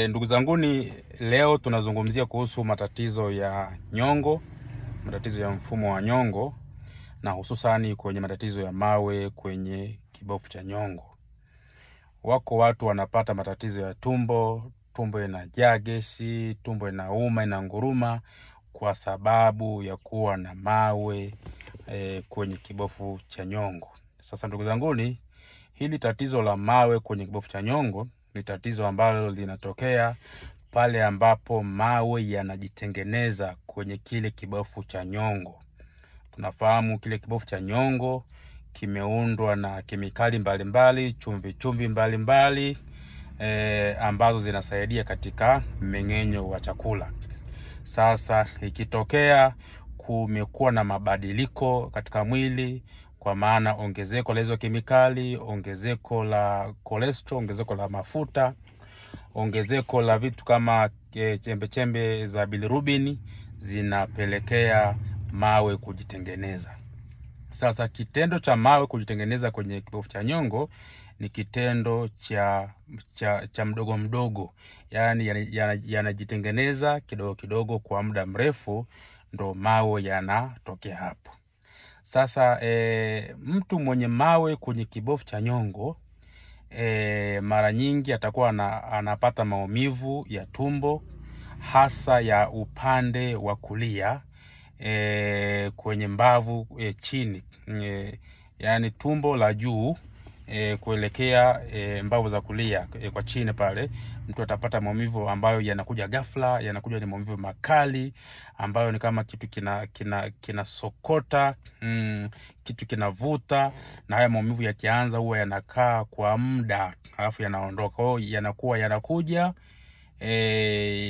Ndugu zanguni, leo tunazungumzia kuhusu matatizo ya nyongo, matatizo ya mfumo wa nyongo, na hususani kwenye matatizo ya mawe kwenye kibofu cha nyongo. Wako watu wanapata matatizo ya tumbo inajaa gesi, tumbo inauma, inanguruma kwa sababu ya kuwa na mawe kwenye kibofu cha nyongo. Sasa ndugu zanguni, hili tatizo la mawe kwenye kibofu cha nyongo ni tatizo ambalo linatokea pale ambapo mawe yanajitengeneza kwenye kile kibofu cha nyongo. Tunafahamu kile kibofu cha nyongo kimeundwa na kemikali mbalimbali, chumvi mbalimbali ambazo zinasaidia katika mmeng'enyo wa chakula. Sasa ikitokea kumekuwa na mabadiliko katika mwili, kwa maana ongezeko la hizo kemikali, ongezeko la cholesterol, ongezeko la mafuta, ongezeko la vitu kama chembe za bilirubini, zinapelekea mawe kujitengeneza. Sasa kitendo cha mawe kujitengeneza kwenye kibofu cha nyongo ni kitendo cha mdogo mdogo, yani yanajitengeneza kidogo kidogo kwa muda mrefu, ndo mawe yanatokea hapo. Sasa mtu mwenye mawe kwenye kibofu cha nyongo mara nyingi atakuwa anapata maumivu ya tumbo, hasa ya upande wa kulia kwenye mbavu chini, yani tumbo la juu kuelekea mbavu za kulia kwa chini pale, mtu atapata maumivu ambayo yanakuja ghafla, yanakuja ni maumivu makali ambayo ni kama kitu kina sokota, kitu kinavuta, na haya maumivu yakianza huwa yanakaa kwa muda alafu yanaondoka. Kwa hiyo yanakuja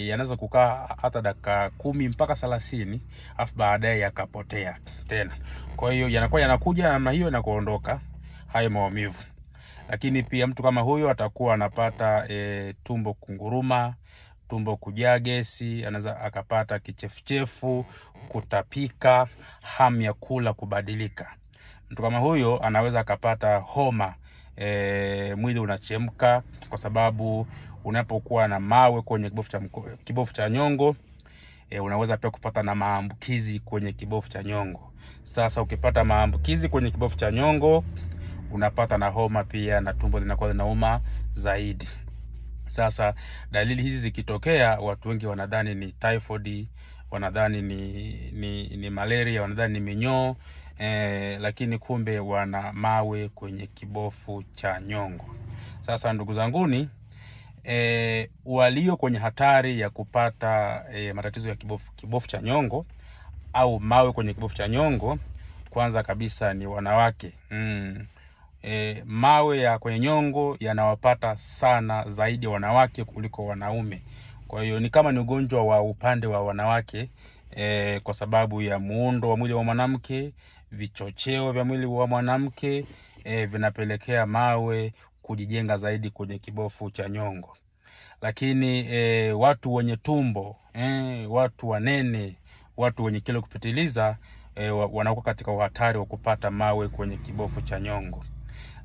yanaweza kukaa hata dakika 10 mpaka 30, alafu baadaye yakapotea tena. Kwa hiyo yanakuja namna hiyo na kuondoka hayo maumivu. Lakini pia mtu kama huyo atakuwa anapata tumbo kunguruma, tumbo kujaa gesi, anaweza akapata kichefuchefu, kutapika, hamu ya kula kubadilika. Mtu kama huyo anaweza akapata homa, mwili unachemka, kwa sababu unapokuwa na mawe kwenye kibofu cha nyongo unaweza pia kupata na maambukizi kwenye kibofu cha nyongo. Sasa ukipata maambukizi kwenye kibofu cha nyongo, unapata na homa pia, na tumbo linakuwa linauma zaidi. Sasa dalili hizi zikitokea, watu wengi wanadhani ni typhoid, wanadhani ni malaria, wanadhani ni minyoo, lakini kumbe wana mawe kwenye kibofu cha nyongo. Sasa ndugu zanguni, walio kwenye hatari ya kupata matatizo ya kibofu cha nyongo au mawe kwenye kibofu cha nyongo, kwanza kabisa ni wanawake. Mawe ya kwenye nyongo yanawapata sana zaidi wanawake kuliko wanaume. Kwa hiyo ni kama ni ugonjwa wa upande wa wanawake, kwa sababu ya muundo wa mwili wa mwanamke, vichocheo vya mwili wa mwanamke vinapelekea mawe kujijenga zaidi kwenye kibofu cha nyongo. Lakini watu wenye tumbo, watu wanene, watu wenye kilo kupitiliza wanakuwa katika uhatari wa kupata mawe kwenye kibofu cha nyongo.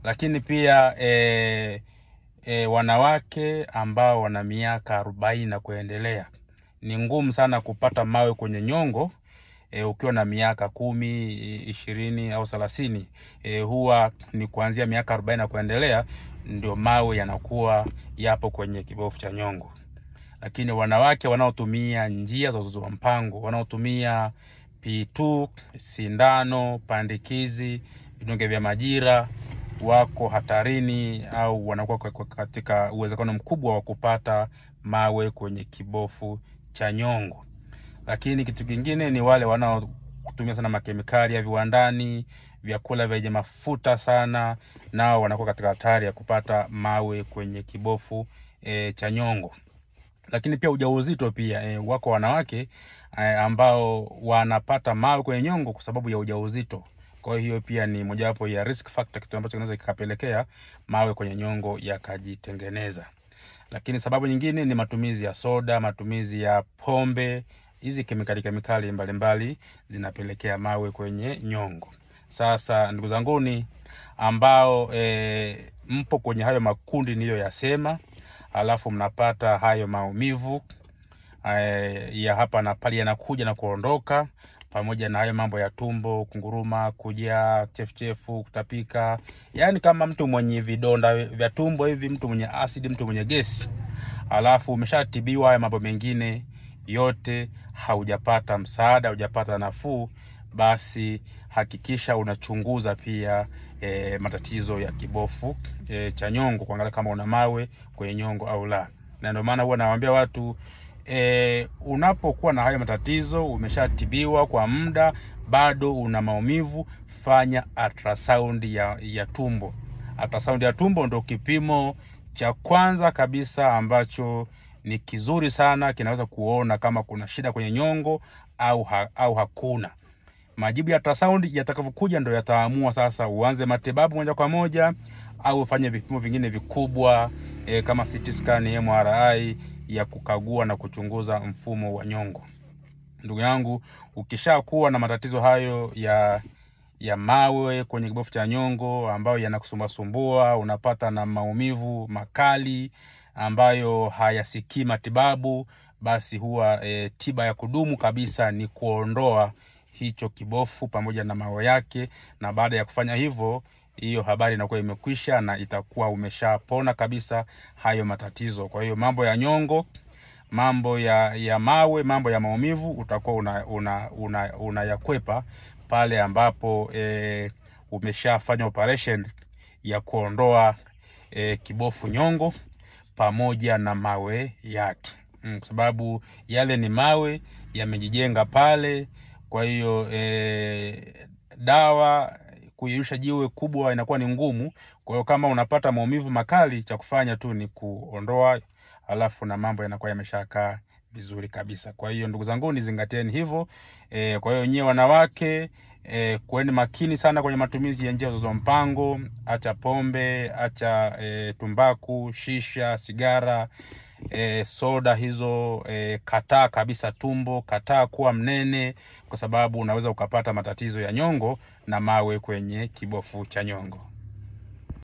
Lakini pia wanawake ambao wana miaka 40 na kuendelea, ni ngumu sana kupata mawe kwenye nyongo ukiwa na miaka 10, 20 au 30. Huwa ni kuanzia miaka 40 na kuendelea ndio mawe yanakuwa yapo kwenye kibofu cha nyongo. Lakini wanawake wanaotumia njia za uzazi wa mpango, wanaotumia P2, sindano, pandikizi, vidonge vya majira, wako hatarini au wanakuwa katika uwezekano mkubwa wa kupata mawe kwenye kibofu cha nyongo. Lakini kitu kingine ni wale wanaotumia sana makemikali ya viwandani, vyakula vyenye mafuta sana, nao wanakuwa katika hatari ya kupata mawe kwenye kibofu cha nyongo. Lakini pia ujauzito pia, wako wanawake ambao wanapata mawe kwenye nyongo kwa sababu ya ujauzito. Kwa hiyo pia ni mojawapo ya risk factor, kitu ambacho kinaweza kikapelekea mawe kwenye nyongo yakajitengeneza. Lakini sababu nyingine ni matumizi ya soda, matumizi ya pombe. Hizi kemikali mbalimbali zinapelekea mawe kwenye nyongo. Sasa ndugu zanguni ambao mpo kwenye hayo makundi niliyoyasema, alafu mnapata hayo maumivu ya hapa na pale yanakuja na kuondoka, pamoja na hayo mambo ya tumbo, kunguruma, kujaa, chefuchefu, kutapika, yani kama mtu mwenye vidonda vya tumbo hivi, mtu mwenye asidi, mtu mwenye gesi, alafu umeshatibiwa haya mambo mengine yote haujapata msaada, haujapata nafuu, basi hakikisha unachunguza pia matatizo ya kibofu cha nyongo, kuangalia kama una mawe kwenye nyongo au la. Na ndio maana huwa nawaambia watu unapokuwa na hayo matatizo, umeshatibiwa kwa muda, bado una maumivu, fanya ultrasound ya tumbo. Ultrasound ya tumbo ndio kipimo cha kwanza kabisa ambacho ni kizuri sana, kinaweza kuona kama kuna shida kwenye nyongo au hakuna. Majibu ya ultrasound yatakavyokuja ndio yataamua sasa uanze matibabu moja kwa moja au ufanye vipimo vingine vikubwa kama CT scan, MRI ya kukagua na kuchunguza mfumo wa nyongo. Ndugu yangu, ukishakuwa na matatizo hayo ya mawe kwenye kibofu cha nyongo ambayo yanakusumbua, unapata na maumivu makali ambayo hayasikii matibabu, basi huwa tiba ya kudumu kabisa ni kuondoa hicho kibofu pamoja na mawe yake, na baada ya kufanya hivyo, hiyo habari inakuwa imekwisha na itakuwa umeshapona kabisa hayo matatizo. Kwa hiyo mambo ya nyongo, mambo ya mawe, mambo ya maumivu utakuwa unayakwepa pale ambapo umeshafanya operation ya kuondoa kibofu nyongo pamoja na mawe yake. Kwa sababu yale ni mawe yamejijenga pale. Kwa hiyo dawa kuyeyusha jiwe kubwa inakuwa ni ngumu. Kwa hiyo kama unapata maumivu makali, cha kufanya tu ni kuondoa, alafu na mambo yanakuwa yameshakaa vizuri kabisa. Kwa hiyo ndugu zangu, nizingatieni hivyo. Kwa hiyo nyewe wanawake, kuweni makini sana kwenye matumizi ya njia za mpango. Acha pombe, acha tumbaku, shisha, sigara, soda hizo, kataa kabisa tumbo, kataa kuwa mnene, kwa sababu unaweza ukapata matatizo ya nyongo na mawe kwenye kibofu cha nyongo.